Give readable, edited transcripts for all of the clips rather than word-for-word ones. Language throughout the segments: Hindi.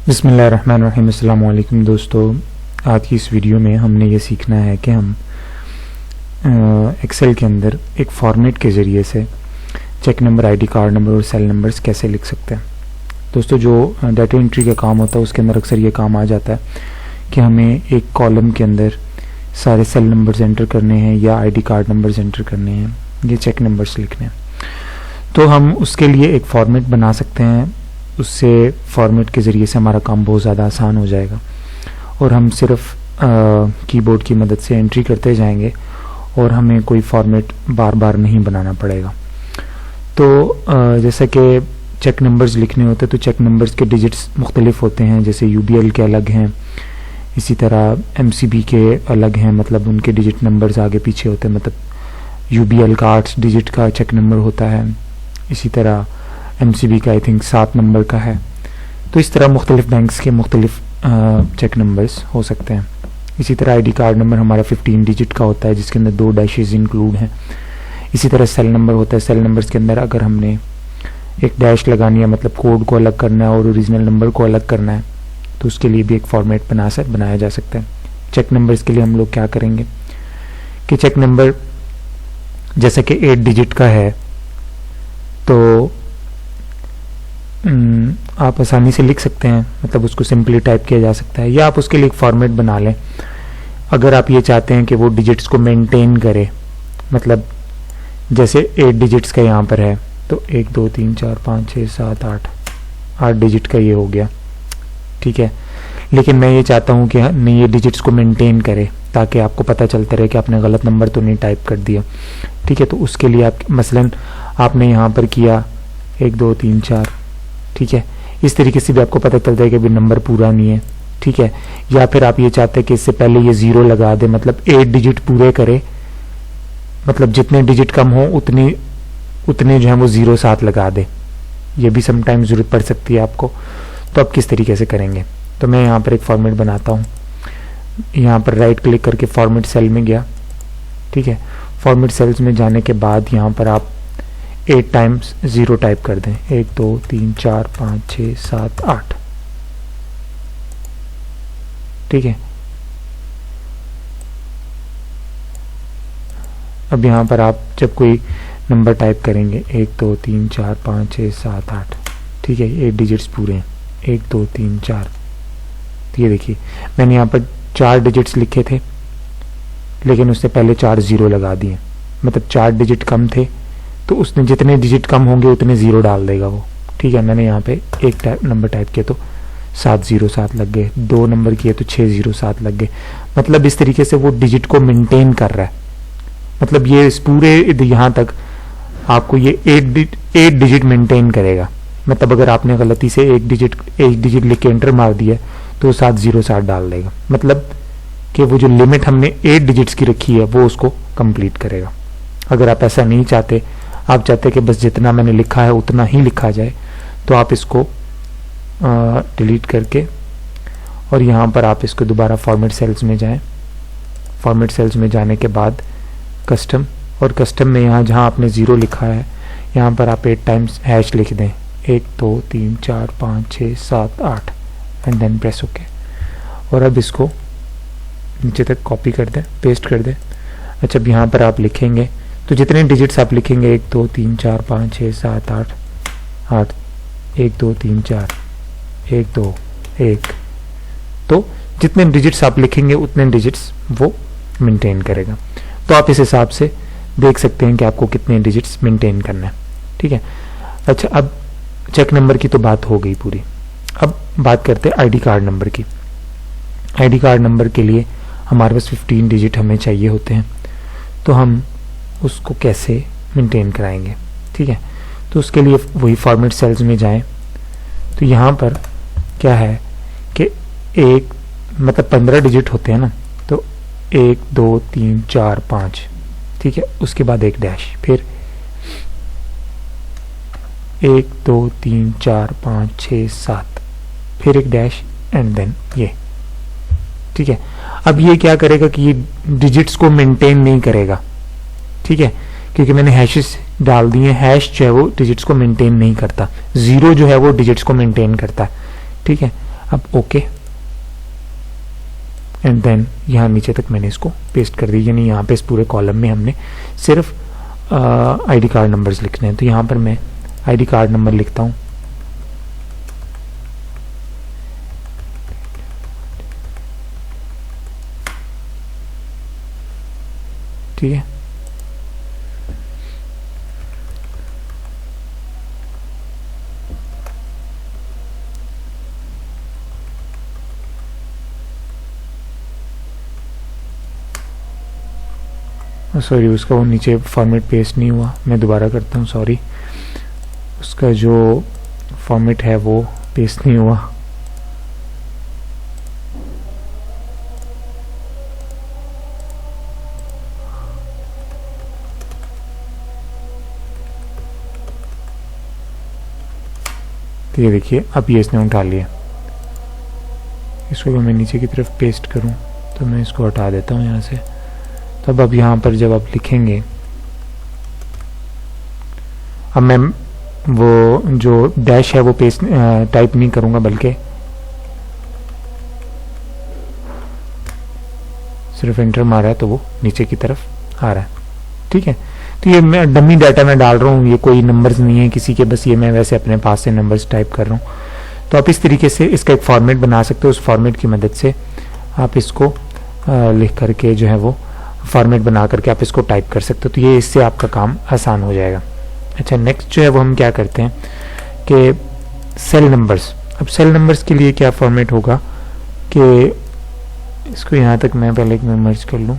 बिस्मिल्लाहिर्रहमानिर्रहीम। अस्सलाम वालेकुम दोस्तों, आज की इस वीडियो में हमने ये सीखना है कि हम एक्सेल के अंदर एक फॉर्मेट के ज़रिए से check number, ID card number और सेल नंबर्स कैसे लिख सकते हैं। दोस्तों, जो डाटा एंट्री का काम होता है उसके अंदर अक्सर ये काम आ जाता है कि हमें एक कॉलम के अंदर सारे सेल नंबर्स एंटर करने हैं या आईडी कार्ड नंबर्स एंटर करने हैं, ये चेक नंबर्स लिखने हैं। तो हम उसके लिए एक फॉर्मेट बना सकते हैं। उससे फॉर्मेट के ज़रिए से हमारा काम बहुत ज़्यादा आसान हो जाएगा और हम सिर्फ कीबोर्ड की मदद से एंट्री करते जाएंगे और हमें कोई फॉर्मेट बार बार नहीं बनाना पड़ेगा। तो जैसे कि चेक नंबर्स लिखने होते तो चेक नंबर्स के डिजिट्स मुख्तलिफ होते हैं, जैसे यूबीएल के अलग हैं, इसी तरह एमसीबी के अलग हैं, मतलब उनके डिजिट नंबर्स आगे पीछे होते हैं। मतलब यूबीएल का 8 डिजिट का चेक नंबर होता है, इसी तरह एमसीबी का आई थिंक 7 नंबर का है। तो इस तरह मुख्तलिफ बैंक्स के मुख्तलिफ चेक नंबर्स हो सकते हैं। इसी तरह आईडी कार्ड नंबर हमारा 15 डिजिट का होता है जिसके अंदर 2 डैशेज इंक्लूड हैं। इसी तरह सेल नंबर होता है। सेल नंबर्स के अंदर अगर हमने एक डैश लगानी है, मतलब कोड को अलग करना है और ओरिजिनल नंबर को अलग करना है, तो उसके लिए भी एक फॉर्मेट बनाया जा सकता है। चेक नंबर्स के लिए हम लोग क्या करेंगे कि चेक नंबर जैसे कि 8 डिजिट का है तो आप आसानी से लिख सकते हैं, मतलब उसको सिंपली टाइप किया जा सकता है, या आप उसके लिए एक फॉर्मेट बना लें। अगर आप ये चाहते हैं कि वो डिजिट्स को मेंटेन करे, मतलब जैसे 8 डिजिट्स का यहाँ पर है तो 1 2 3 4 5 6 7 8 डिजिट का ये हो गया, ठीक है। लेकिन मैं ये चाहता हूँ कि नहीं, ये डिजिट्स को मेंटेन करे ताकि आपको पता चलता रहे कि आपने गलत नंबर तो नहीं टाइप कर दिया, ठीक है। तो उसके लिए आप मसलन आपने यहाँ पर किया 1 2 3 4, ठीक है। इस तरीके से भी आपको पता चलता है कि अभी नंबर पूरा नहीं है, ठीक है। या फिर आप ये चाहते हैं कि इससे पहले ये 0 लगा दे, मतलब 8 डिजिट पूरे करे, मतलब जितने डिजिट कम हो उतने जो है वो 0 साथ लगा दे। ये भी समटाइम ज़रूरत पड़ सकती है आपको। तो आप किस तरीके से करेंगे, तो मैं यहाँ पर एक फॉर्मेट बनाता हूँ। यहाँ पर राइट क्लिक करके फॉर्मेट सेल में गया, ठीक है। फॉर्मेट सेल्स में जाने के बाद यहाँ पर आप 8 टाइम्स 0 टाइप कर दें, 1 2 3 4 5 6 7 8, ठीक है। अब यहाँ पर आप जब कोई नंबर टाइप करेंगे 1 2 3 4 5 6 7 8, ठीक है, 8 डिजिट्स पूरे हैं, 1 2 3 4। तो ये देखिए मैंने यहाँ पर 4 डिजिट्स लिखे थे लेकिन उससे पहले 4 0 लगा दिए, मतलब 4 डिजिट कम थे तो उसने जितने डिजिट कम होंगे उतने 0 डाल देगा वो, ठीक है। मैंने यहाँ पे एक नंबर टाइप किया तो 7 0 7 लग गए, 2 नंबर किए तो 6 0 7 लग गए। मतलब इस तरीके से वो डिजिट को मेंटेन कर रहा है। मतलब ये इस पूरे यहाँ तक आपको ये 8 डिजिट मेंटेन करेगा। मतलब अगर आपने गलती से एक डिजिट लिख के एंटर मार दिया तो 7 0 7 डाल देगा, मतलब कि वो जो लिमिट हमने 8 डिजिट्स की रखी है वो उसको कंप्लीट करेगा। अगर आप ऐसा नहीं चाहते, आप चाहते कि बस जितना मैंने लिखा है उतना ही लिखा जाए, तो आप इसको डिलीट करके और यहाँ पर आप इसको दोबारा फॉर्मेट सेल्स में जाएं। फॉर्मेट सेल्स में जाने के बाद कस्टम, और कस्टम में यहाँ जहाँ आपने 0 लिखा है यहाँ पर आप 8 टाइम्स हैश लिख दें, 1 2 3 4 5 6 7 8 एंड देन प्रेस ओके। और अब इसको नीचे तक कॉपी कर दें, पेस्ट कर दें। अच्छा, अब यहाँ पर आप लिखेंगे तो जितने डिजिट्स आप लिखेंगे 1 2 3 4 5 6 7 8 8 1 2 3 4 1 2 1, तो जितने डिजिट्स आप लिखेंगे उतने डिजिट्स वो मेंटेन करेगा। तो आप इस हिसाब से देख सकते हैं कि आपको कितने डिजिट्स मेंटेन करना है, ठीक है। अच्छा, अब चेक नंबर की तो बात हो गई पूरी। अब बात करते हैं आईडी कार्ड नंबर की। आईडी कार्ड नंबर के लिए हमारे पास 15 डिजिट हमें चाहिए होते हैं, तो हम उसको कैसे मेंटेन कराएंगे, ठीक है। तो उसके लिए वही फॉर्मेट सेल्स में जाएं। तो यहाँ पर क्या है कि एक मतलब 15 डिजिट होते हैं ना, तो 1 2 3 4 5, ठीक है। उसके बाद एक डैश, फिर 1 2 3 4 5 6 7, फिर एक डैश एंड देन ये, ठीक है। अब ये क्या करेगा कि ये डिजिट्स को मेंटेन नहीं करेगा, ठीक है, क्योंकि मैंने हैशेस डाल दिए। हैश जो है वो डिजिट्स को मेंटेन नहीं करता, 0 जो है वो डिजिट्स को मेंटेन करता है, ठीक है। अब ओके, एंड देन यहाँ नीचे तक मैंने इसको पेस्ट कर दी, यानी यहाँ पे इस पूरे कॉलम में हमने सिर्फ आईडी कार्ड नंबर्स लिखने हैं। तो यहाँ पर मैं आईडी कार्ड नंबर लिखता हूँ, ठीक है। सॉरी, उसका वो नीचे फॉर्मेट पेस्ट नहीं हुआ, मैं दोबारा करता हूँ, सॉरी, उसका जो फॉर्मेट है वो पेस्ट नहीं हुआ। तो ये देखिए अब ये इसने उठा लिया। इसको अगर मैं नीचे की तरफ पेस्ट करूं तो मैं इसको हटा देता हूं यहाँ से। तब अब यहाँ पर जब आप लिखेंगे, अब मैं वो जो डैश है वो पेस्ट टाइप नहीं करूंगा, बल्कि सिर्फ एंटर मारा है तो वो नीचे की तरफ आ रहा है, ठीक है। तो ये मैं डमी डाटा में डाल रहा हूँ, ये कोई नंबर्स नहीं है किसी के, बस ये मैं वैसे अपने पास से नंबर्स टाइप कर रहा हूँ। तो आप इस तरीके से इसका एक फॉर्मेट बना सकते हो, उस फॉर्मेट की मदद से आप इसको लिख करके जो है वो फॉर्मेट बना करके आप इसको टाइप कर सकते हो। तो ये इससे आपका काम आसान हो जाएगा। अच्छा, नेक्स्ट जो है वो हम क्या करते हैं कि सेल नंबर्स। अब सेल नंबर्स के लिए क्या फॉर्मेट होगा कि इसको यहाँ तक मैं पहले मर्ज कर लूँ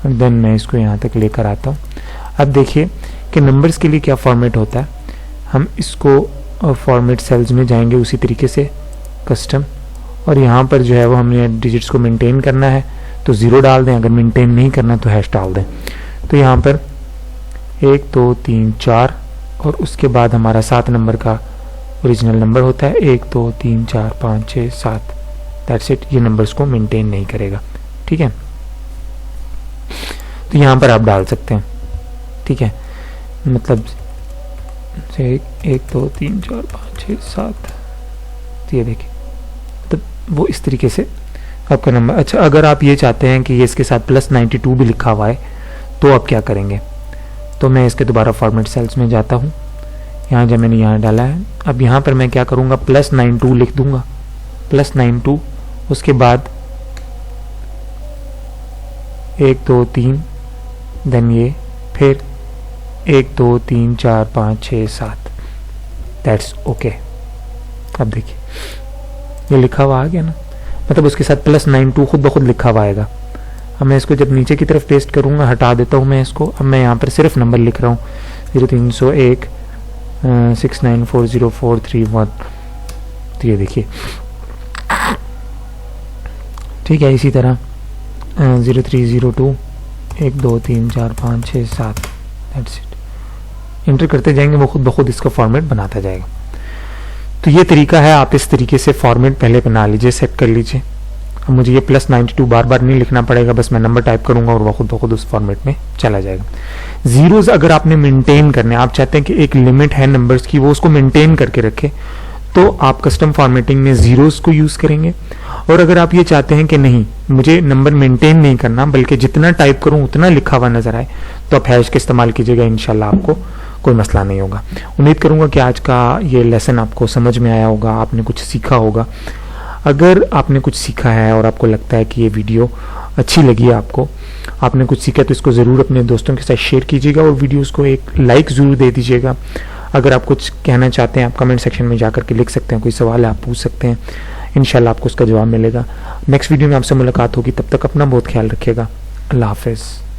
और देन मैं इसको यहाँ तक लेकर आता हूँ। अब देखिए कि नंबर्स के लिए क्या फॉर्मेट होता है। हम इसको फॉर्मेट सेल्स में जाएंगे उसी तरीके से कस्टम, और यहाँ पर जो है वो हमने डिजिट्स को मेंटेन करना है तो 0 डाल दें, अगर मेंटेन नहीं करना तो हैश डाल दें। तो यहाँ पर 1 2 3 4 और उसके बाद हमारा 7 नंबर का ओरिजिनल नंबर होता है, 1 2 3 4 5 6 7, दैट्स इट। ये नंबर्स को मेंटेन नहीं करेगा, ठीक है। तो यहाँ पर आप डाल सकते हैं, ठीक है, मतलब से 1 2 3 4 5 6 7। तो ये देखिए, तो वो इस तरीके से आपका नंबर। अच्छा, अगर आप ये चाहते हैं कि ये इसके साथ +92 भी लिखा हुआ है तो आप क्या करेंगे, तो मैं इसके दोबारा फॉर्मेट सेल्स में जाता हूँ। यहाँ जब मैंने यहाँ डाला है, अब यहाँ पर मैं क्या करूँगा, +92 लिख दूंगा, +92, उसके बाद 1 2 3, देन ये फिर 1 2 3 4 5 6 7, दैट्स ओके। अब देखिए ये लिखा हुआ आ गया ना, मतलब उसके साथ +92 खुद ब खुद लिखा हुआ आएगा। अब मैं इसको जब नीचे की तरफ पेस्ट करूंगा, हटा देता हूं मैं इसको। अब मैं यहाँ पर सिर्फ नंबर लिख रहा हूँ 0301 694041। तो ये देखिए, ठीक है। इसी तरह 0302 1 2 3 4 5 6 7, दैट्स इट। एंटर करते जाएंगे, वो खुद ब खुद इसका फॉर्मेट बनाता जाएगा। तो ये तरीका है, आप इस तरीके से फॉर्मेट पहले बना लीजिए, सेट कर लीजिए। अब मुझे ये +92 बार बार नहीं लिखना पड़ेगा, बस मैं नंबर टाइप करूंगा और वो खुद ब खुद उस फॉर्मेट में चला जाएगा। जीरोस अगर आपने मेंटेन करने, आप चाहते हैं कि एक लिमिट है नंबर्स की, वो उसको मेंटेन करके रखे, तो आप कस्टम फॉर्मेटिंग में जीरोस को यूज करेंगे। और अगर आप ये चाहते हैं कि नहीं, मुझे नंबर मेंटेन नहीं करना, बल्कि जितना टाइप करूं उतना लिखा हुआ नजर आए, तो आप हैश का इस्तेमाल कीजिएगा, इंशाल्लाह आपको कोई मसला नहीं होगा। उम्मीद करूंगा कि आज का ये लेसन आपको समझ में आया होगा, आपने कुछ सीखा होगा। अगर आपने कुछ सीखा है और आपको लगता है कि ये वीडियो अच्छी लगी है, आपने कुछ सीखा, तो इसको ज़रूर अपने दोस्तों के साथ शेयर कीजिएगा और वीडियोस को एक लाइक ज़रूर दे दीजिएगा। अगर आप कुछ कहना चाहते हैं, आप कमेंट सेक्शन में जाकर के लिख सकते हैं, कोई सवाल है आप पूछ सकते हैं, इंशाल्लाह आपको उसका जवाब मिलेगा। नेक्स्ट वीडियो में आपसे मुलाकात होगी, तब तक अपना बहुत ख्याल रखिएगा। अल्लाह हाफिज़।